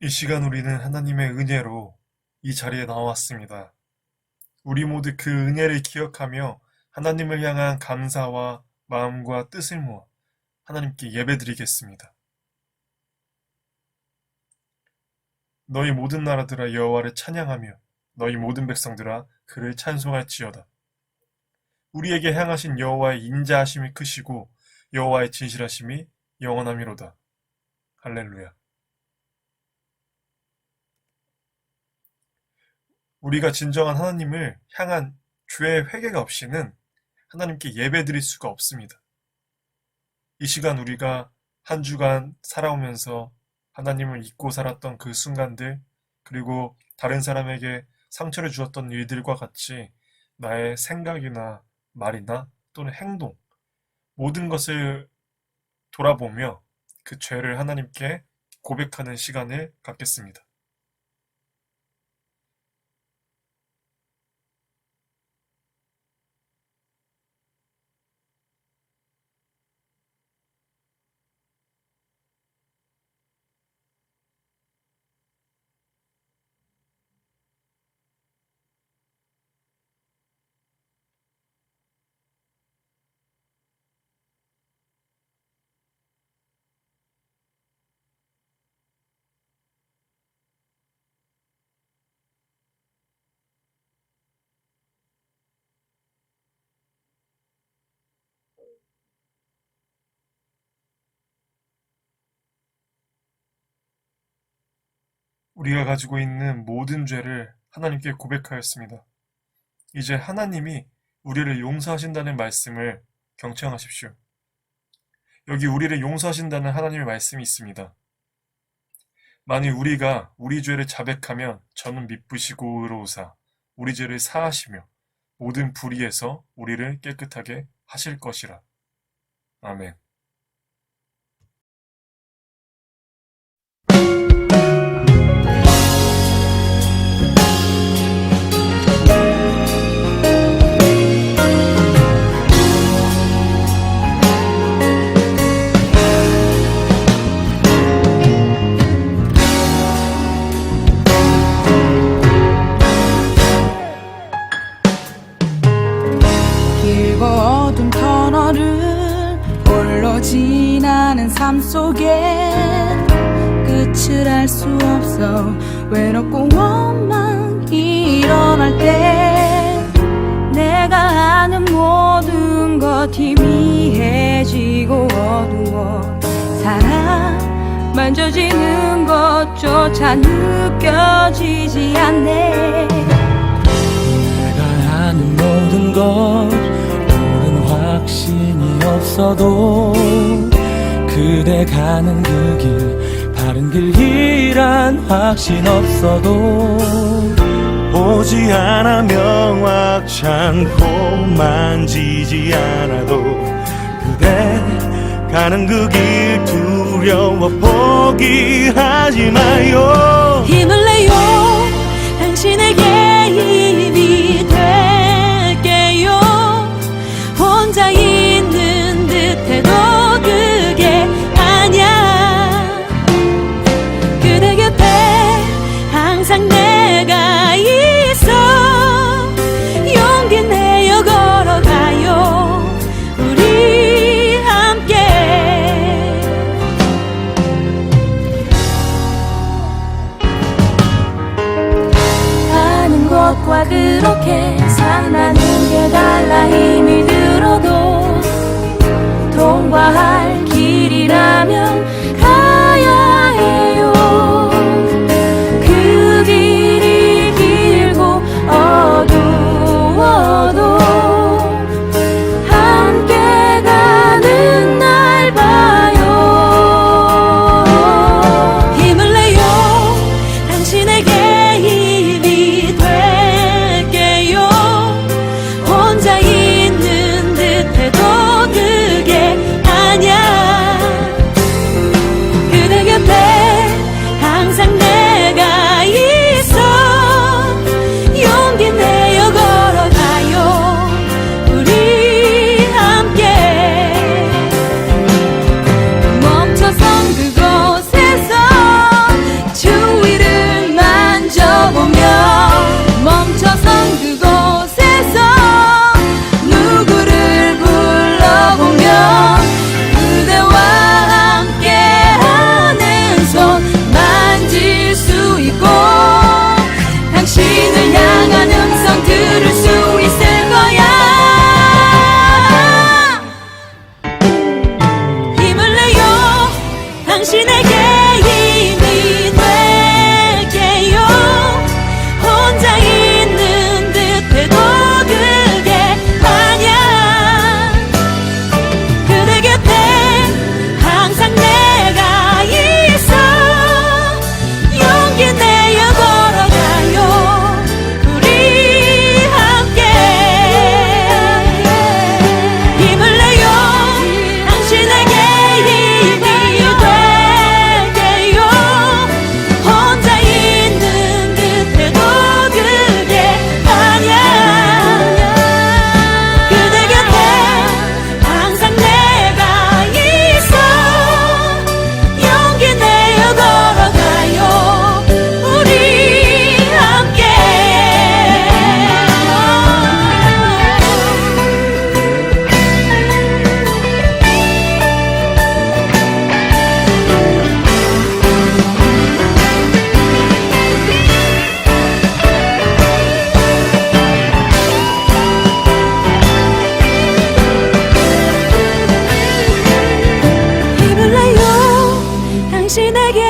이 시간 우리는 하나님의 은혜로 이 자리에 나왔습니다. 우리 모두 그 은혜를 기억하며 하나님을 향한 감사와 마음과 뜻을 모아 하나님께 예배드리겠습니다. 너희 모든 나라들아 여호와를 찬양하며 너희 모든 백성들아 그를 찬송할지어다. 우리에게 향하신 여호와의 인자하심이 크시고 여호와의 진실하심이 영원하미로다. 할렐루야. 우리가 진정한 하나님을 향한 죄의 회개가 없이는 하나님께 예배드릴 수가 없습니다. 이 시간 우리가 한 주간 살아오면서 하나님을 잊고 살았던 그 순간들, 그리고 다른 사람에게 상처를 주었던 일들과 같이 나의 생각이나 말이나 또는 행동, 모든 것을 돌아보며 그 죄를 하나님께 고백하는 시간을 갖겠습니다. 우리가 가지고 있는 모든 죄를 하나님께 고백하였습니다. 이제 하나님이 우리를 용서하신다는 말씀을 경청하십시오. 여기 우리를 용서하신다는 하나님의 말씀이 있습니다. 만일 우리가 우리 죄를 자백하면 저는 미쁘시고 의로우사 우리 죄를 사하시며 모든 불의에서 우리를 깨끗하게 하실 것이라. 아멘. 길고 어두운 터널을 홀로 지나는 삶 속엔 끝을 알 수 없어 외롭고 원망 일어날 때 내가 아는 모든 것 희미해지고 어두워 사랑 만져지는 것조차 느껴지지 않네. 내가 아는 모든 것 오른 확신이 없어도 그대 가는 그 길 바른 길이란 확신 없어도 보지 않아 명확치 않고 만지지 않아도 그대 가는 그 길 두려워 포기하지 마요. 힘을 내요 당신에게 힘이 될게요. 혼자 있는 듯해도 그게 아냐. 그대 곁에 항상 내가 있어 용기 내어 걸어가요. 우리 함께 하는 것과 그렇게 산다는 게 달라. 힘이 들어도 통과할 길이라면 가야 해요. 그 길이 길고 어두워도 함께 가는 날 봐요. 힘을 내요 당신에게 힘이 될게요. 혼자 있는 듯해도 그게 아냐. 당신에게 힘이 될게요. 혼자 있는 듯해도 그게 아냐. 그대 곁에 항상 내가 있어. 용기 내어 걸어가요. 우리 함께 힘을 내요. 당신에게 힘이 될게요. 혼자 있는 듯해도 그게 아냐. 그대 곁에 항상 내가 있어. 용기 내어 걸어가요. 우리 함께 힘을 내요. 당신에게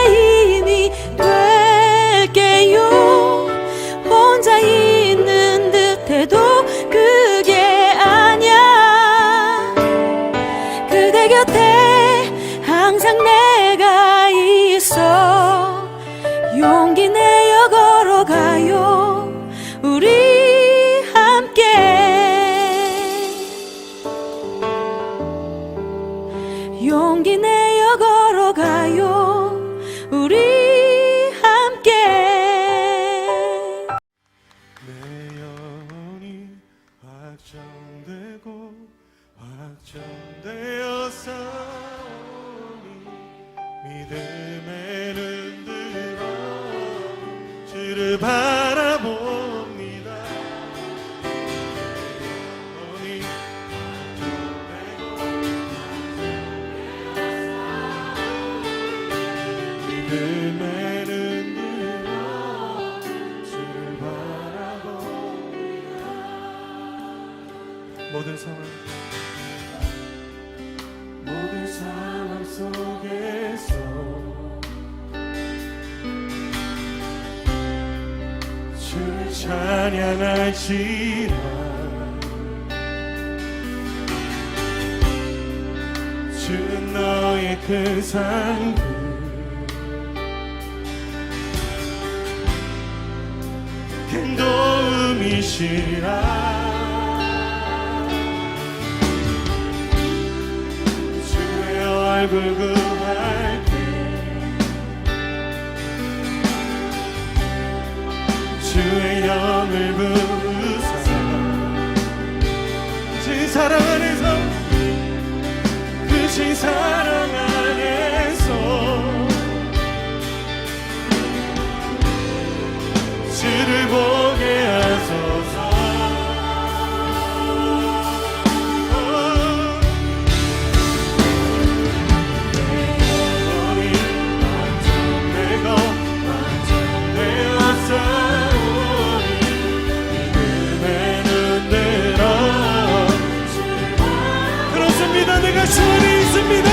힘이 될게요. 혼자 있는 듯해도 그게 아냐. 그대 곁에 항상 내가 있어. 용기 내어 걸어가요. 우리 함께 용기 내어 걸어가요. 우리 함께 내 영혼이 확정되고 확정되었사오니 믿음에 흔들어 주를 바라봅니다. 영혼이 믿음에 흔들어 주를 바라봅니다. 모든 상황 속에서 주를 찬양할지라. 주는 너의 그 상급 큰 도움이시라. 주의 얼굴 구할게. 주의 영을 부으사 그 사랑 안에서 그 사랑 안에서 주를 보게 하소서. 내가 주원이 있습니다.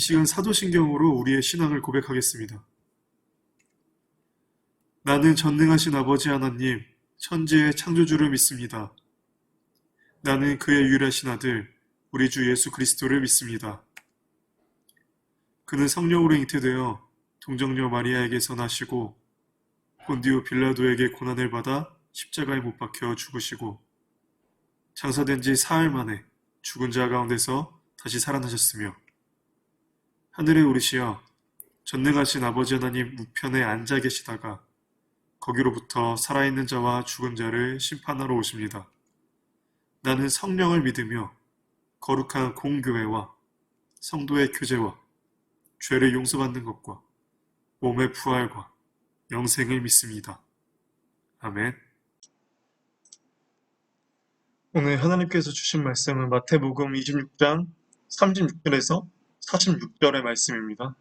시간 사도신경으로 우리의 신앙을 고백하겠습니다. 나는 전능하신 아버지 하나님, 천지의 창조주를 믿습니다. 나는 그의 유일하신 아들, 우리 주 예수 그리스도를 믿습니다. 그는 성령으로 잉태되어 동정녀 마리아에게서 나시고 본디오 빌라도에게 고난을 받아 십자가에 못 박혀 죽으시고 장사된 지 사흘 만에 죽은 자 가운데서 다시 살아나셨으며 하늘에 오르시어 전능하신 아버지 하나님 우편에 앉아 계시다가 거기로부터 살아있는 자와 죽은 자를 심판하러 오십니다. 나는 성령을 믿으며 거룩한 공교회와 성도의 교제와 죄를 용서받는 것과 몸의 부활과 영생을 믿습니다. 아멘. 오늘 하나님께서 주신 말씀은 마태복음 26장 36절에서 46절의 말씀입니다.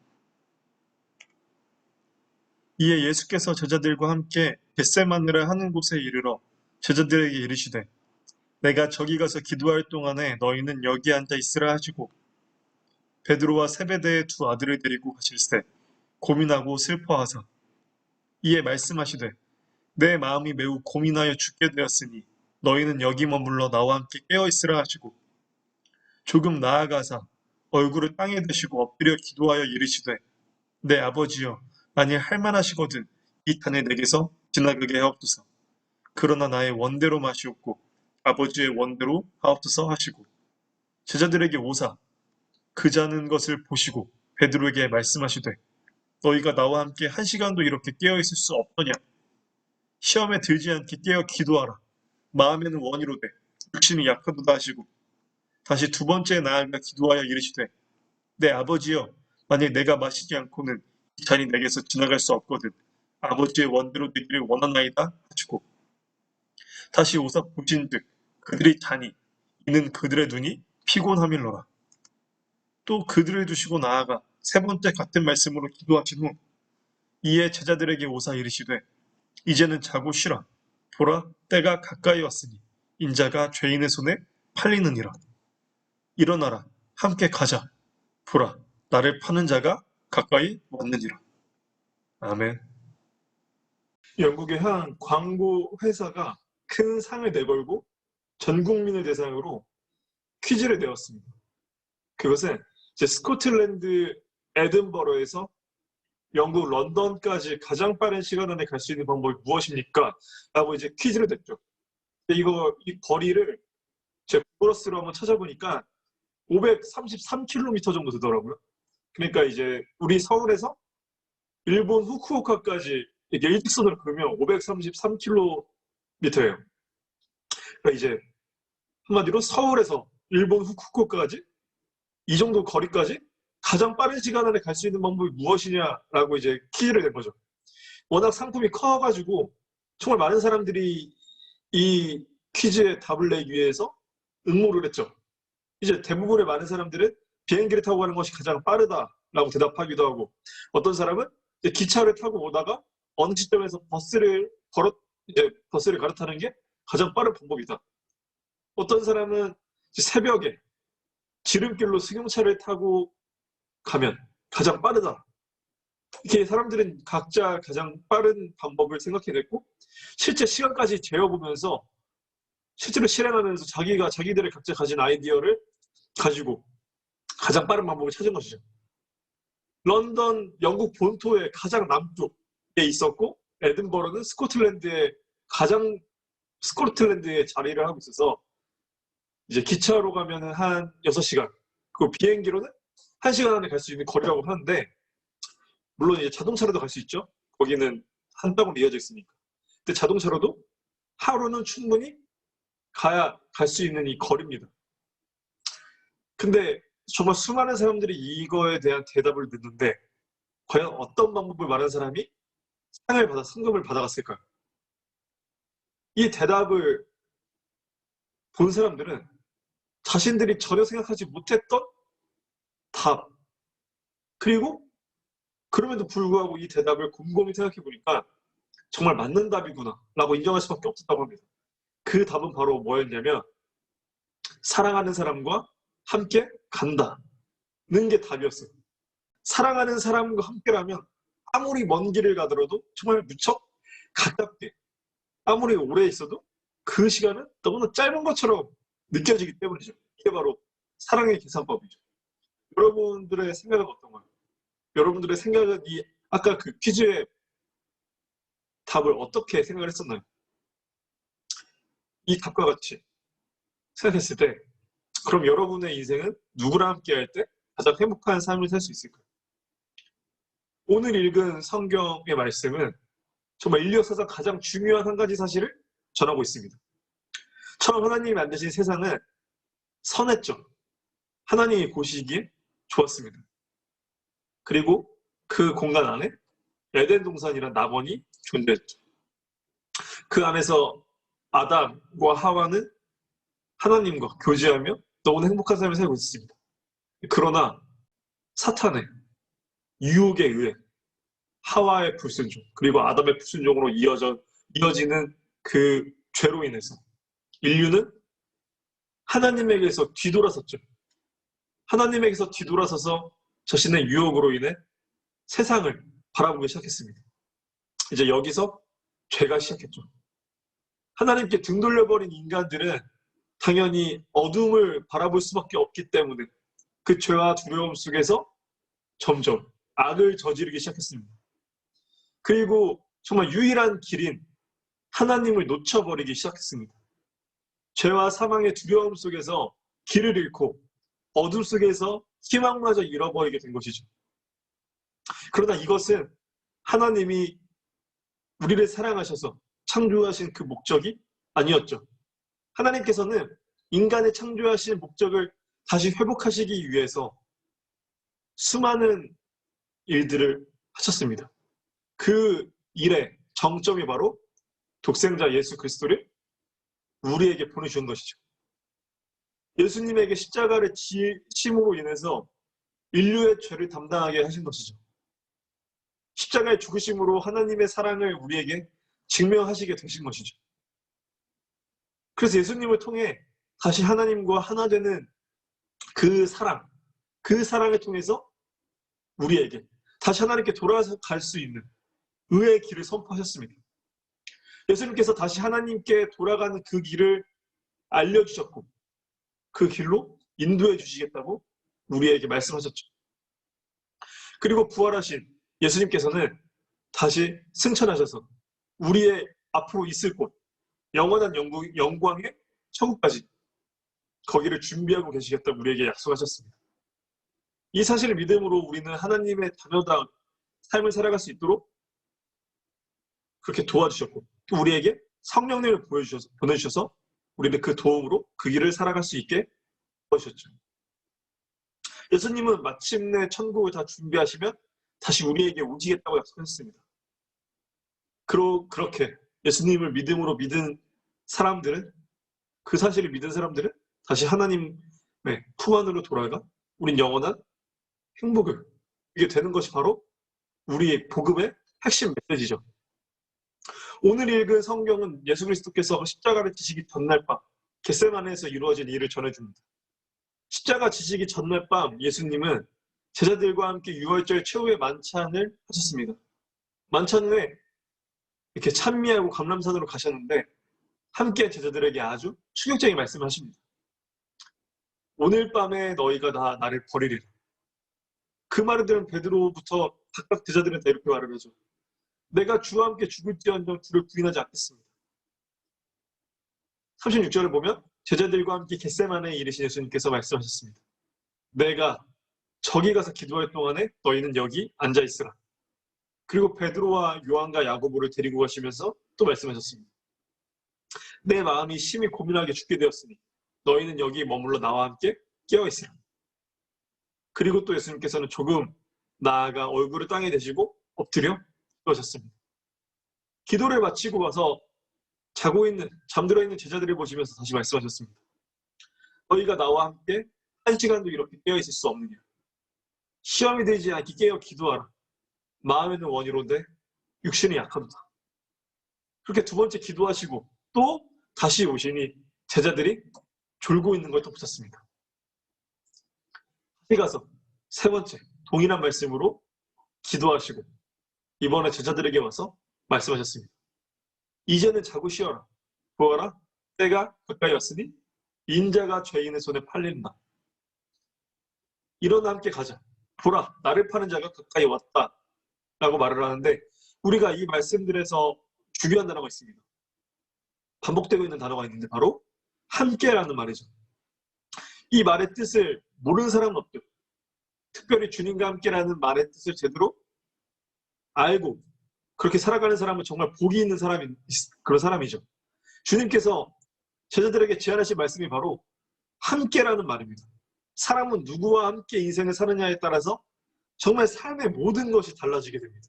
이에 예수께서 제자들과 함께 겟세마네를 하는 곳에 이르러 제자들에게 이르시되 내가 저기 가서 기도할 동안에 너희는 여기 앉아 있으라 하시고 베드로와 세베대의 두 아들을 데리고 가실새 고민하고 슬퍼하사 이에 말씀하시되 내 마음이 매우 고민하여 죽게 되었으니 너희는 여기 머물러 나와 함께 깨어 있으라 하시고 조금 나아가사 얼굴을 땅에 대시고 엎드려 기도하여 이르시되 내 아버지여 만일 할만하시거든 이 잔을 내게서 지나가게 하옵소서. 그러나 나의 원대로 마시옵고 아버지의 원대로 하옵소서 하시고 제자들에게 오사 그 자는 것을 보시고 베드로에게 말씀하시되 너희가 나와 함께 1시간도 이렇게 깨어있을 수 없더냐. 시험에 들지 않게 깨어 기도하라. 마음에는 원이로되 육신이 약하도다 하시고 다시 두 번째 나아가 기도하여 이르시되 내 아버지여 만일 내가 마시지 않고는 이 잔이 내게서 지나갈 수 없거든 아버지의 원대로 되기를 원하나이다 하시고 다시 오사 보신즉 그들의 잔이 이는 그들의 눈이 피곤함일러라. 또 그들을 두시고 나아가 세 번째 같은 말씀으로 기도하신 후 이에 제자들에게 오사 이르시되 이제는 자고 쉬라. 보라 때가 가까이 왔으니 인자가 죄인의 손에 팔리느니라. 일어나라 함께 가자. 보라 나를 파는 자가 가까이 왔느니라. 아멘. 영국의 한 광고 회사가 큰 상을 내걸고 전 국민을 대상으로 퀴즈를 내었습니다. 그것은 이제 스코틀랜드 에든버러에서 영국 런던까지 가장 빠른 시간 안에 갈 수 있는 방법이 무엇입니까? 라고 이제 퀴즈를 냈죠. 이 거리를 제가 구글어스로 한번 찾아보니까 533km 정도 되더라고요. 그러니까 이제 우리 서울에서 일본 후쿠오카까지 이게 일직선으로 그러면 533km예요. 그러니까 이제 한마디로 서울에서 일본 후쿠오카까지 이 정도 거리까지 가장 빠른 시간 안에 갈 수 있는 방법이 무엇이냐라고 이제 퀴즈를 낸 거죠. 워낙 상품이 커가지고 정말 많은 사람들이 이 퀴즈에 답을 내기 위해서 응모를 했죠. 이제 대부분의 많은 사람들은 비행기를 타고 가는 것이 가장 빠르다라고 대답하기도 하고 어떤 사람은 이제 기차를 타고 오다가 어느 시점에서 버스를 갈아타는 게 가장 빠른 방법이다. 어떤 사람은 새벽에 지름길로 승용차를 타고 가면 가장 빠르다. 이렇게 사람들은 각자 가장 빠른 방법을 생각해냈고 실제 시간까지 재어보면서 실제로 실행하면서 자기들의 각자 가진 아이디어를 가지고 가장 빠른 방법을 찾은 것이죠. 런던 영국 본토의 가장 남쪽에 있었고 에든버러는 스코틀랜드에 자리를 하고 있어서 이제 기차로 가면은 한 6시간, 그리고 비행기로는 1시간 안에 갈 수 있는 거리라고 하는데 물론 이제 자동차로도 갈 수 있죠. 거기는 한 땅으로 이어져 있으니까. 근데 자동차로도 하루는 충분히 가야 갈 수 있는 이 거리입니다. 근데 정말 수많은 사람들이 이거에 대한 대답을 듣는데 과연 어떤 방법을 말한 사람이 상금을 받아갔을까요? 이 대답을 본 사람들은 자신들이 전혀 생각하지 못했던 답, 그리고 그럼에도 불구하고 이 대답을 곰곰이 생각해 보니까 정말 맞는 답이구나 라고 인정할 수밖에 없었다고 합니다. 그 답은 바로 뭐였냐면 사랑하는 사람과 함께 간다는 게 답이었어요. 사랑하는 사람과 함께라면 아무리 먼 길을 가더라도 정말 무척 가깝게, 아무리 오래 있어도 그 시간은 너무나 짧은 것처럼 느껴지기 때문이죠. 이게 바로 사랑의 계산법이죠. 여러분들의 생각은 어떤가요? 여러분들의 생각은 이 아까 그 퀴즈의 답을 어떻게 생각을 했었나요? 이 답과 같이 생각했을 때 그럼 여러분의 인생은 누구랑 함께 할 때 가장 행복한 삶을 살 수 있을까요? 오늘 읽은 성경의 말씀은 정말 인류 역사상 가장 중요한 한 가지 사실을 전하고 있습니다. 처음 하나님이 만드신 세상은 선했죠. 하나님이 보시기에 좋았습니다. 그리고 그 공간 안에 에덴 동산이란 낙원이 존재했죠. 그 안에서 아담과 하와는 하나님과 교제하며 너무나 행복한 삶을 살고 있습니다. 그러나 사탄의 유혹에 의해 하와의 불순종 그리고 아담의 불순종으로 이어지는 그 죄로 인해서 인류는 하나님에게서 뒤돌아섰죠. 하나님에게서 뒤돌아서서 자신의 유혹으로 인해 세상을 바라보기 시작했습니다. 이제 여기서 죄가 시작했죠. 하나님께 등 돌려버린 인간들은 당연히 어둠을 바라볼 수밖에 없기 때문에 그 죄와 두려움 속에서 점점 악을 저지르기 시작했습니다. 그리고 정말 유일한 길인 하나님을 놓쳐버리기 시작했습니다. 죄와 사망의 두려움 속에서 길을 잃고 어둠 속에서 희망마저 잃어버리게 된 것이죠. 그러나 이것은 하나님이 우리를 사랑하셔서 창조하신 그 목적이 아니었죠. 하나님께서는 인간의 창조하신 목적을 다시 회복하시기 위해서 수많은 일들을 하셨습니다. 그 일의 정점이 바로 독생자 예수 그리스도를 우리에게 보내주신 것이죠. 예수님에게 십자가를 지심으로 인해서 인류의 죄를 담당하게 하신 것이죠. 십자가의 죽으심으로 하나님의 사랑을 우리에게 증명하시게 되신 것이죠. 그래서 예수님을 통해 다시 하나님과 하나 되는 그 사랑을 통해서 우리에게 다시 하나님께 돌아갈 수 있는 의의 길을 선포하셨습니다. 예수님께서 다시 하나님께 돌아가는 그 길을 알려주셨고 그 길로 인도해 주시겠다고 우리에게 말씀하셨죠. 그리고 부활하신 예수님께서는 다시 승천하셔서 우리의 앞으로 있을 곳, 영원한 영광의 천국까지 거기를 준비하고 계시겠다고 우리에게 약속하셨습니다. 이 사실을 믿음으로 우리는 하나님의 자녀다운 삶을 살아갈 수 있도록 그렇게 도와주셨고 또 우리에게 성령님을 보내주셔서 우리는 그 도움으로 그 길을 살아갈 수 있게 도와주셨죠. 예수님은 마침내 천국을 다 준비하시면 다시 우리에게 오시겠다고 약속하셨습니다. 그렇게 예수님을 믿음으로 믿은 사람들은 그 사실을 믿은 사람들은 다시 하나님의 품 안으로 돌아가 우린 영원한 행복을 이게 되는 것이 바로 우리의 복음의 핵심 메시지죠. 오늘 읽은 성경은 예수 그리스도께서 십자가를 지시기 전날 밤 겟세마네에서 이루어진 일을 전해줍니다. 십자가 지시기 전날 밤 예수님은 제자들과 함께 유월절 최후의 만찬을 하셨습니다. 만찬 후에 이렇게 찬미하고 감람산으로 가셨는데 함께 제자들에게 아주 충격적인 말씀을 하십니다. 오늘 밤에 너희가 나를 버리리라. 그 말을 들은 베드로부터 각각 제자들은 다 이렇게 말을 하죠. 내가 주와 함께 죽을지언정 주를 부인하지 않겠습니다. 36절을 보면 제자들과 함께 겟세마네에 이르신 예수님께서 말씀하셨습니다. 내가 저기 가서 기도할 동안에 너희는 여기 앉아있으라. 그리고 베드로와 요한과 야고보를 데리고 가시면서 또 말씀하셨습니다. 내 마음이 심히 고민하게 죽게 되었으니 너희는 여기 머물러 나와 함께 깨어있으라. 그리고 또 예수님께서는 조금 나아가 얼굴을 땅에 대시고 엎드려 기도하셨습니다. 기도를 마치고 와서 잠들어 있는 제자들을 보시면서 다시 말씀하셨습니다. 너희가 나와 함께 한 시간도 이렇게 깨어있을 수 없느냐. 시험이 되지 않게 깨어 기도하라. 마음에는 원이로운데 육신이 약하도다. 그렇게 두 번째 기도하시고 또 다시 오시니 제자들이 졸고 있는 걸 또 보셨습니다. 다시 가서 세 번째 동일한 말씀으로 기도하시고 이번에 제자들에게 와서 말씀하셨습니다. 이제는 자고 쉬어라. 보아라, 때가 가까이 왔으니 인자가 죄인의 손에 팔린다. 일어나 함께 가자. 보라, 나를 파는 자가 가까이 왔다. 라고 말을 하는데 우리가 이 말씀들에서 중요한 단어가 있습니다. 반복되고 있는 단어가 있는데 바로 함께라는 말이죠. 이 말의 뜻을 모르는 사람은 없죠. 특별히 주님과 함께라는 말의 뜻을 제대로 알고 그렇게 살아가는 사람은 정말 복이 있는 그런 사람이죠. 주님께서 제자들에게 제안하신 말씀이 바로 함께라는 말입니다. 사람은 누구와 함께 인생을 사느냐에 따라서 정말 삶의 모든 것이 달라지게 됩니다.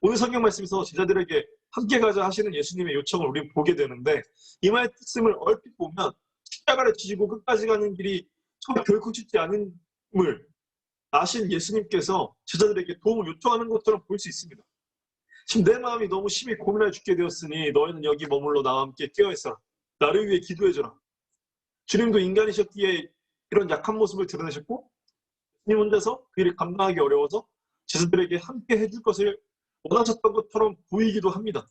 오늘 성경 말씀에서 제자들에게 함께 가자 하시는 예수님의 요청을 우리는 보게 되는데 이 말의 뜻을 얼핏 보면 십자가를 지시고 끝까지 가는 길이 정말 결코 쉽지 않음을 아신 예수님께서 제자들에게 도움을 요청하는 것처럼 보일 수 있습니다. 지금 내 마음이 너무 심히 고민하여 죽게 되었으니 너희는 여기 머물러 나와 함께 깨어있어라. 나를 위해 기도해줘라. 주님도 인간이셨기에 이런 약한 모습을 드러내셨고 주님 혼자서 그 일을 감당하기 어려워서 제자들에게 함께 해줄 것을 원하셨던 것처럼 보이기도 합니다.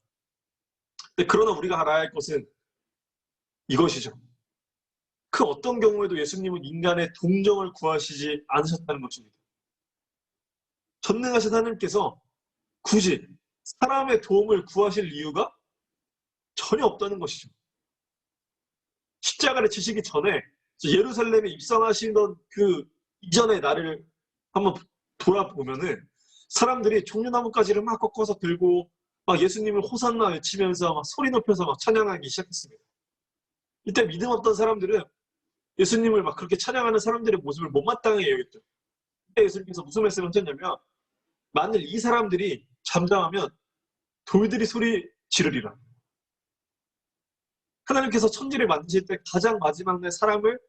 그러나 우리가 알아야 할 것은 이것이죠. 그 어떤 경우에도 예수님은 인간의 동정을 구하시지 않으셨다는 것입니다. 전능하신 하나님께서 굳이 사람의 도움을 구하실 이유가 전혀 없다는 것이죠. 십자가를 지시기 전에 예루살렘에 입성하시던 그 이전의 나를 한번 돌아보면은 사람들이 종려나무가지를 막 꺾어서 들고 막 예수님을 호산나 외치면서 막 소리 높여서 막 찬양하기 시작했습니다. 이때 믿음 없던 사람들은 예수님을 막 그렇게 찬양하는 사람들의 모습을 못마땅하게 여겼죠. 그때 예수님께서 무슨 말씀을 하셨냐면 만일 이 사람들이 잠잠하면 돌들이 소리 지르리라. 하나님께서 천지를 만드실 때 가장 마지막 날 사람을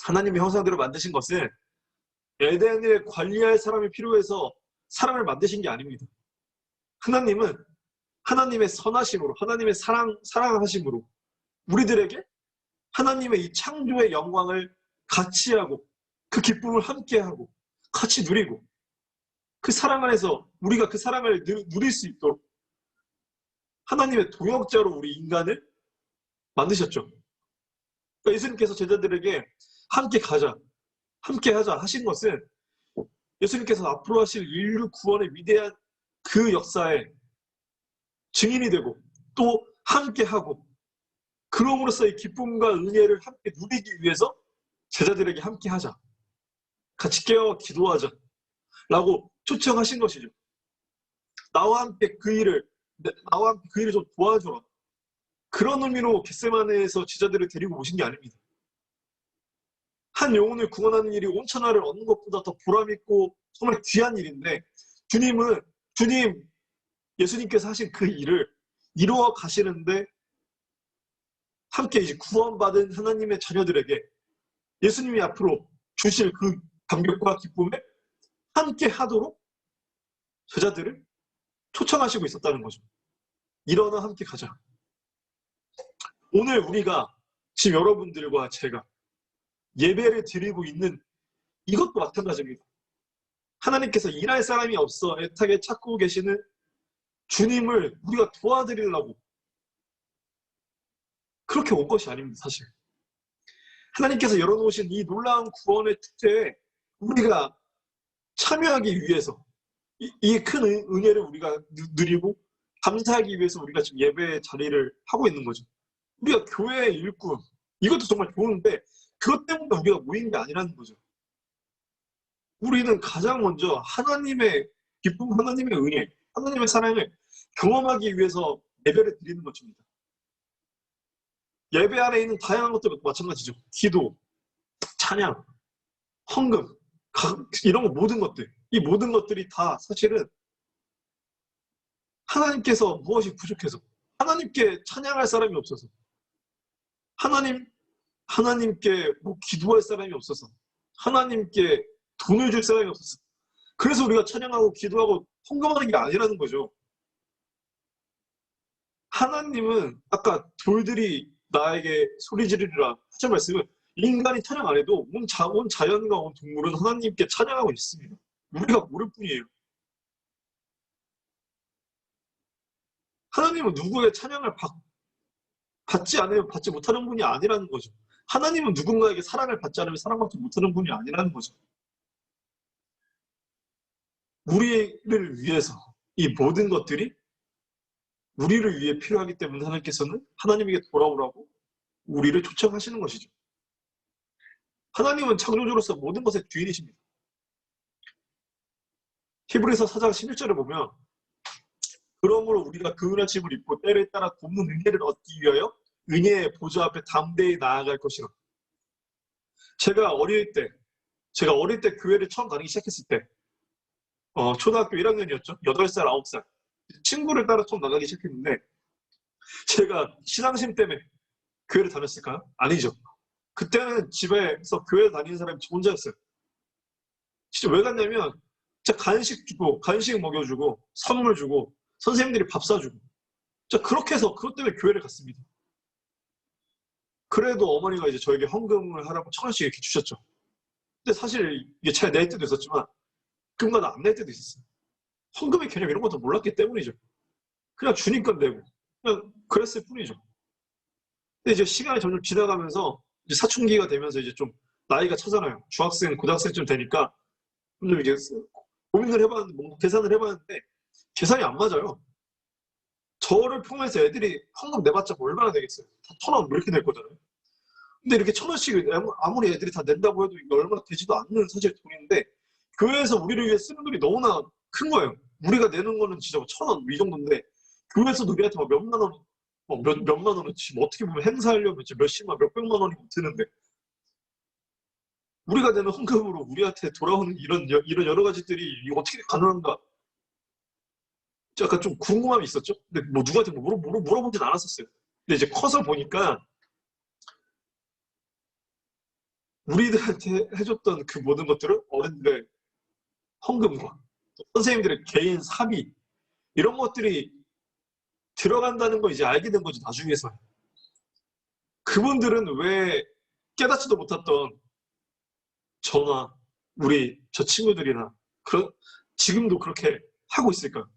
하나님의 형상대로 만드신 것은 에덴을 관리할 사람이 필요해서 사람을 만드신 게 아닙니다. 하나님은 하나님의 선하심으로 하나님의 사랑하심으로 우리들에게 하나님의 이 창조의 영광을 같이 하고 그 기쁨을 함께 하고 같이 누리고 그 사랑 안에서 우리가 그 사랑을 누릴 수 있도록 하나님의 동역자로 우리 인간을 만드셨죠. 그러니까 예수님께서 제자들에게 함께 가자, 함께 하자 하신 것은 예수님께서 앞으로 하실 인류 구원의 위대한 그 역사에 증인이 되고 또 함께 하고 그럼으로써 이 기쁨과 은혜를 함께 누리기 위해서 제자들에게 함께 하자, 같이 깨어 기도하자 라고 초청하신 것이죠. 나와 함께 그 일을 좀 도와줘라. 그런 의미로 겟세마네에서 제자들을 데리고 오신 게 아닙니다. 한 영혼을 구원하는 일이 온천하를 얻는 것보다 더 보람있고 정말 귀한 일인데 예수님께서 하신 그 일을 이루어 가시는데 함께 이제 구원받은 하나님의 자녀들에게 예수님이 앞으로 주실 그 감격과 기쁨에 함께 하도록 제자들을 초청하시고 있었다는 거죠. 일어나 함께 가자. 오늘 우리가 지금 여러분들과 제가 예배를 드리고 있는 이것도 마찬가지입니다. 하나님께서 일할 사람이 없어 애타게 찾고 계시는 주님을 우리가 도와드리려고 그렇게 온 것이 아닙니다. 사실 하나님께서 열어놓으신 이 놀라운 구원의 축제에 우리가 참여하기 위해서 이 큰 은혜를 우리가 누리고 감사하기 위해서 우리가 지금 예배 자리를 하고 있는 거죠. 우리가 교회의 일꾼 이것도 정말 좋은데 그것 때문에 우리가 모인 게 아니라는 거죠. 우리는 가장 먼저 하나님의 기쁨, 하나님의 은혜, 하나님의 사랑을 경험하기 위해서 예배를 드리는 것입니다. 예배 안에 있는 다양한 것들도 마찬가지죠. 기도, 찬양, 헌금, 이런 거 모든 것들, 이 모든 것들이 다 사실은 하나님께서 무엇이 부족해서 하나님께 찬양할 사람이 없어서 하나님께 뭐 기도할 사람이 없어서 하나님께 돈을 줄 사람이 없어서 그래서 우리가 찬양하고 기도하고 헌금하는 게 아니라는 거죠. 하나님은 아까 돌들이 나에게 소리 지르리라 하신 말씀은 인간이 찬양 안 해도 온 자연과 온 동물은 하나님께 찬양하고 있습니다. 우리가 모를 뿐이에요. 하나님은 누구의 찬양을 받지 않으면 받지 못하는 분이 아니라는 거죠. 하나님은 누군가에게 사랑을 받지 않으면 사랑받지 못하는 분이 아니라는 거죠. 우리를 위해서 이 모든 것들이 우리를 위해 필요하기 때문에 하나님께서는 하나님에게 돌아오라고 우리를 초청하시는 것이죠. 하나님은 창조주로서 모든 것의 주인이십니다. 히브리서 4장 11절에 보면 그러므로 우리가 그 은혜심을 입고 때에 따라 돕는 은혜를 얻기 위하여 은혜의 보좌 앞에 담대히 나아갈 것이라. 제가 어릴 때 교회를 처음 다니기 시작했을 때 초등학교 1학년이었죠. 8살, 9살. 친구를 따라 처음 나가기 시작했는데 제가 신앙심 때문에 교회를 다녔을까요? 아니죠. 그때는 집에서 교회 다니는 사람이 저 혼자였어요. 진짜 왜 갔냐면 진짜 간식 주고 간식 먹여주고 선물 주고 선생님들이 밥 사주고 진짜 그렇게 해서 그것 때문에 교회를 갔습니다. 그래도 어머니가 이제 저에게 헌금을 하라고 1,000원씩 이렇게 주셨죠. 근데 사실 이게 제가 낼 때도 있었지만 그보다 안 낼 때도 있었어요. 헌금의 개념 이런 것도 몰랐기 때문이죠. 그냥 주니까 내고 그냥 그랬을 뿐이죠. 근데 이제 시간이 점점 지나가면서 이제 사춘기가 되면서 이제 좀 나이가 차잖아요. 중학생, 고등학생쯤 되니까 좀 이제 고민을 해봤는데 뭔가 계산을 해봤는데 계산이 안 맞아요. 저를 통해서 애들이 헌금 내봤자 뭐 얼마나 되겠어요? 다 1,000원 뭐 이렇게 낼 거잖아요. 근데 이렇게 1,000원씩 아무리 애들이 다 낸다고 해도 이게 얼마나 되지도 않는 사실 돈인데 교회에서 우리를 위해 쓰는 돈이 너무나 큰 거예요. 우리가 내는 거는 진짜 뭐 1,000원 이 정도인데 교회에서도 우리한테 막 몇만 원, 몇만 원은 지금 어떻게 보면 행사하려면 진짜 몇십만, 몇백만 원이 드는데 우리가 내는 헌금으로 우리한테 돌아오는 이런 여러 가지들이 이거 어떻게 가능한가? 약간 좀 궁금함이 있었죠. 근데 뭐 누구한테 물어보진 않았었어요. 근데 이제 커서 보니까 우리들한테 해줬던 그 모든 것들을 어른들의 헌금과 선생님들의 개인 사비 이런 것들이 들어간다는 걸 이제 알게 된 거죠. 나중에서 그분들은 왜 깨닫지도 못했던 저나 저 친구들이나 지금도 그렇게 하고 있을까요?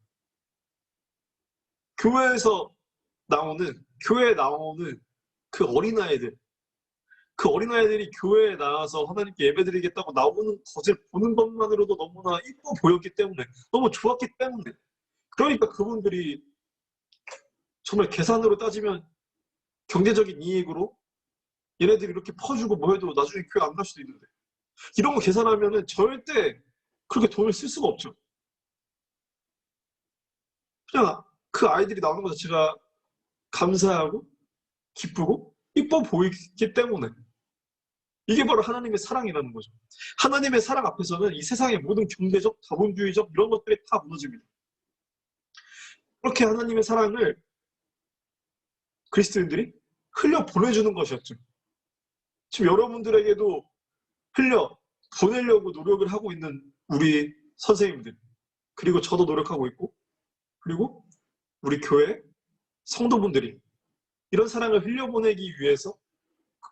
교회에 나오는 그 어린아이들이 교회에 나와서 하나님께 예배드리겠다고 나오는 것을 보는 것만으로도 너무나 이뻐 보였기 때문에 너무 좋았기 때문에 그러니까 그분들이 정말 계산으로 따지면 경제적인 이익으로 얘네들이 이렇게 퍼주고 뭐 해도 나중에 교회 안 갈 수도 있는데 이런 거 계산하면은 절대 그렇게 돈을 쓸 수가 없죠. 그냥 그 아이들이 나오는 것 자체가 감사하고 기쁘고 이뻐 보이기 때문에 이게 바로 하나님의 사랑이라는 거죠. 하나님의 사랑 앞에서는 이 세상의 모든 경제적, 자본주의적 이런 것들이 다 무너집니다. 그렇게 하나님의 사랑을 그리스도인들이 흘려 보내주는 것이었죠. 지금 여러분들에게도 흘려 보내려고 노력을 하고 있는 우리 선생님들 그리고 저도 노력하고 있고 그리고 우리 교회 성도분들이 이런 사랑을 흘려보내기 위해서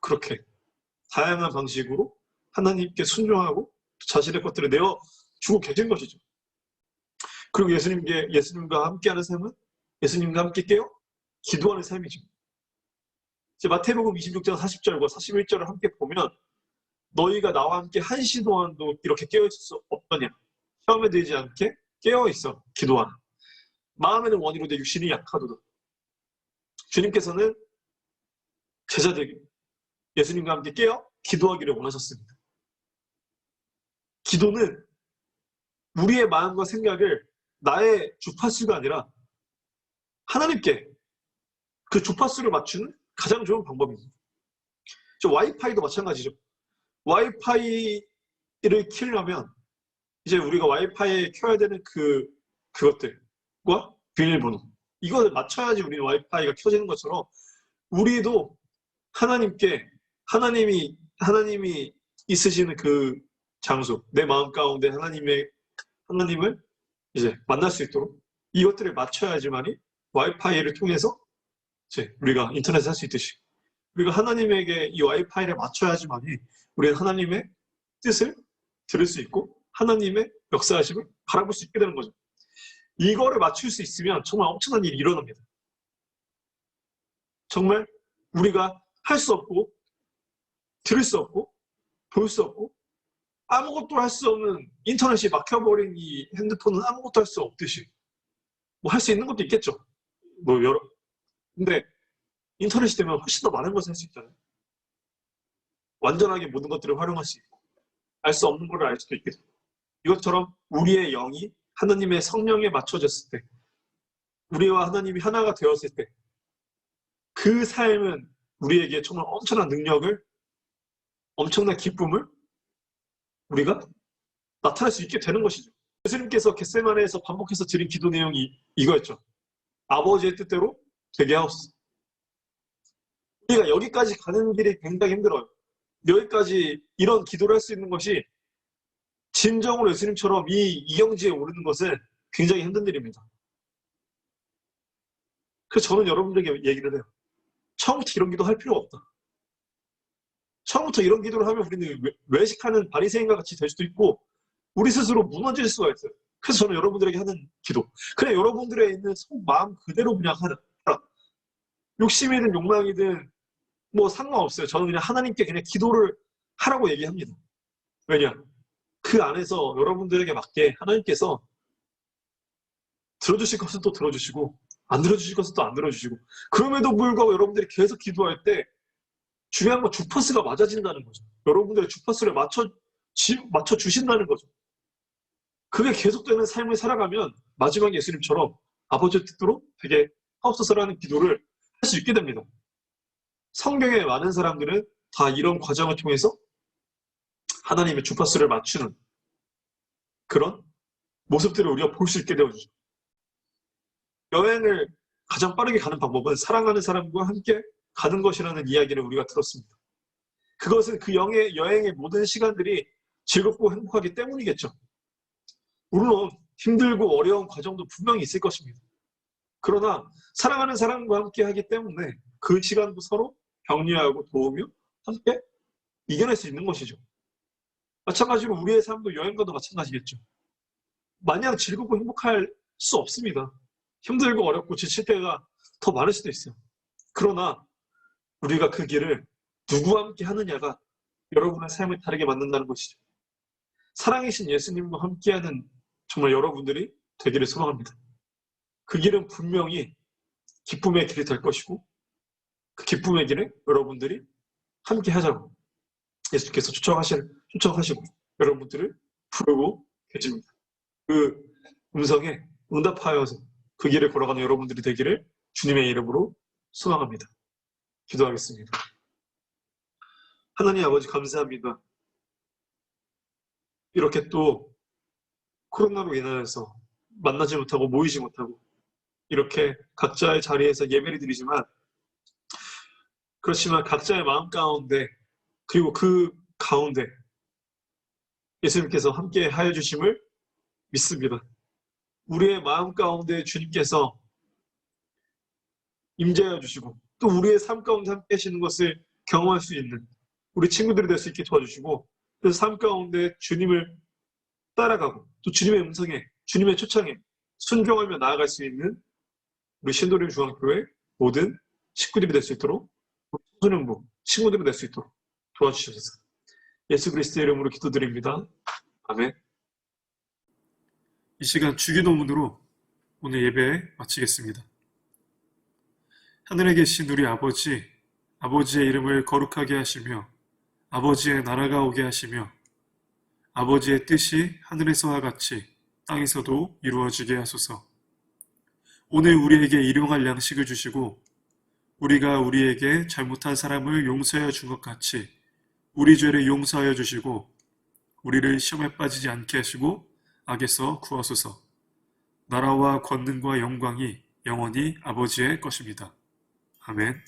그렇게 다양한 방식으로 하나님께 순종하고 자신의 것들을 내어주고 계신 것이죠. 그리고 예수님과 함께하는 삶은 예수님과 함께 깨어 기도하는 삶이죠. 이제 마태복음 26장 40절과 41절을 함께 보면 너희가 나와 함께 한시 동안도 이렇게 깨어있을 수 없더냐. 시험에 들지 않게 깨어있어 기도하라. 마음에는 원이로되 육신이 약하도다. 주님께서는 제자들에게 예수님과 함께 깨어 기도하기를 원하셨습니다. 기도는 우리의 마음과 생각을 나의 주파수가 아니라 하나님께 그 주파수를 맞추는 가장 좋은 방법입니다. 와이파이도 마찬가지죠. 와이파이를 키우려면 이제 우리가 와이파이에 켜야 되는 그것들과 비밀번호 이걸 맞춰야지 우리는 와이파이가 켜지는 것처럼 우리도 하나님이 있으시는 그 장소, 내 마음 가운데 하나님을 이제 만날 수 있도록 이것들을 맞춰야지만이 와이파이를 통해서 이제 우리가 인터넷을 할 수 있듯이 우리가 하나님에게 이 와이파이를 맞춰야지만이 우리는 하나님의 뜻을 들을 수 있고 하나님의 역사하심을 바라볼 수 있게 되는 거죠. 이거를 맞출 수 있으면 정말 엄청난 일이 일어납니다. 정말 우리가 할 수 없고 들을 수 없고 볼 수 없고 아무것도 할 수 없는 인터넷이 막혀버린 이 핸드폰은 아무것도 할 수 없듯이 뭐 할 수 있는 것도 있겠죠. 뭐 여러 근데 인터넷이 되면 훨씬 더 많은 것을 할 수 있잖아요. 완전하게 모든 것들을 활용할 수 있고 알 수 없는 걸 알 수도 있게 되고 이것처럼 우리의 영이 하나님의 성령에 맞춰졌을 때 우리와 하나님이 하나가 되었을 때 그 삶은 우리에게 정말 엄청난 능력을 엄청난 기쁨을 우리가 나타낼 수 있게 되는 것이죠. 예수님께서 겟세마네에서 반복해서 드린 기도 내용이 이거였죠. 아버지의 뜻대로 되게 하옵소서. 우리가 여기까지 가는 길이 굉장히 힘들어요. 여기까지 이런 기도를 할 수 있는 것이 진정으로 예수님처럼 이 이경지에 오르는 것은 굉장히 힘든 일입니다. 그래서 저는 여러분들에게 얘기를 해요. 처음부터 이런 기도 할 필요가 없다. 처음부터 이런 기도를 하면 우리는 외식하는 바리새인과 같이 될 수도 있고 우리 스스로 무너질 수가 있어요. 그래서 저는 여러분들에게 하는 기도. 그냥 여러분들의 있는 마음 그대로 그냥 하라. 욕심이든 욕망이든 뭐 상관없어요. 저는 그냥 하나님께 그냥 기도를 하라고 얘기합니다. 왜냐? 그 안에서 여러분들에게 맞게 하나님께서 들어주실 것은 또 들어주시고 안 들어주실 것은 또 안 들어주시고 그럼에도 불구하고 여러분들이 계속 기도할 때 중요한 건 주파수가 맞아진다는 거죠. 여러분들의 주파수를 맞춰주신다는 거죠. 그게 계속되는 삶을 살아가면 마지막 예수님처럼 아버지의 뜻대로 되게 하옵소서라는 기도를 할 수 있게 됩니다. 성경에 많은 사람들은 다 이런 과정을 통해서 하나님의 주파수를 맞추는 그런 모습들을 우리가 볼 수 있게 되어주죠. 여행을 가장 빠르게 가는 방법은 사랑하는 사람과 함께 가는 것이라는 이야기를 우리가 들었습니다. 그것은 그 여행의 모든 시간들이 즐겁고 행복하기 때문이겠죠. 물론 힘들고 어려운 과정도 분명히 있을 것입니다. 그러나 사랑하는 사람과 함께 하기 때문에 그 시간도 서로 격려하고 도우며 함께 이겨낼 수 있는 것이죠. 마찬가지로 우리의 삶도 여행과도 마찬가지겠죠. 마냥 즐겁고 행복할 수 없습니다. 힘들고 어렵고 지칠 때가 더 많을 수도 있어요. 그러나 우리가 그 길을 누구와 함께 하느냐가 여러분의 삶을 다르게 만든다는 것이죠. 사랑이신 예수님과 함께하는 정말 여러분들이 되기를 소망합니다. 그 길은 분명히 기쁨의 길이 될 것이고 그 기쁨의 길에 여러분들이 함께 하자고 예수께서 초청하시고 여러분들을 부르고 계십니다. 그 음성에 응답하여서 그 길을 걸어가는 여러분들이 되기를 주님의 이름으로 소망합니다. 기도하겠습니다. 하나님 아버지 감사합니다. 이렇게 또 코로나로 인하여서 만나지 못하고 모이지 못하고 이렇게 각자의 자리에서 예배를 드리지만 그렇지만 각자의 마음 가운데 그리고 그 가운데 예수님께서 함께 하여 주심을 믿습니다. 우리의 마음 가운데 주님께서 임재하여 주시고 또 우리의 삶 가운데 함께 하시는 것을 경험할 수 있는 우리 친구들이 될 수 있게 도와주시고 그 삶 가운데 주님을 따라가고 또 주님의 음성에 주님의 초청에 순종하며 나아갈 수 있는 우리 신도림 중앙교회 모든 식구들이 될 수 있도록 청소년부 친구들이 될 수 있도록 도와주셔서 예수 그리스도의 이름으로 기도드립니다. 아멘. 이 시간 주기도문으로 오늘 예배 마치겠습니다. 하늘에 계신 우리 아버지, 아버지의 이름을 거룩하게 하시며 아버지의 나라가 오게 하시며 아버지의 뜻이 하늘에서와 같이 땅에서도 이루어지게 하소서. 오늘 우리에게 일용할 양식을 주시고 우리가 우리에게 잘못한 사람을 용서하여 준 것 같이 우리 죄를 용서하여 주시고 우리를 시험에 빠지지 않게 하시고 악에서 구하소서. 나라와 권능과 영광이 영원히 아버지의 것입니다. 아멘.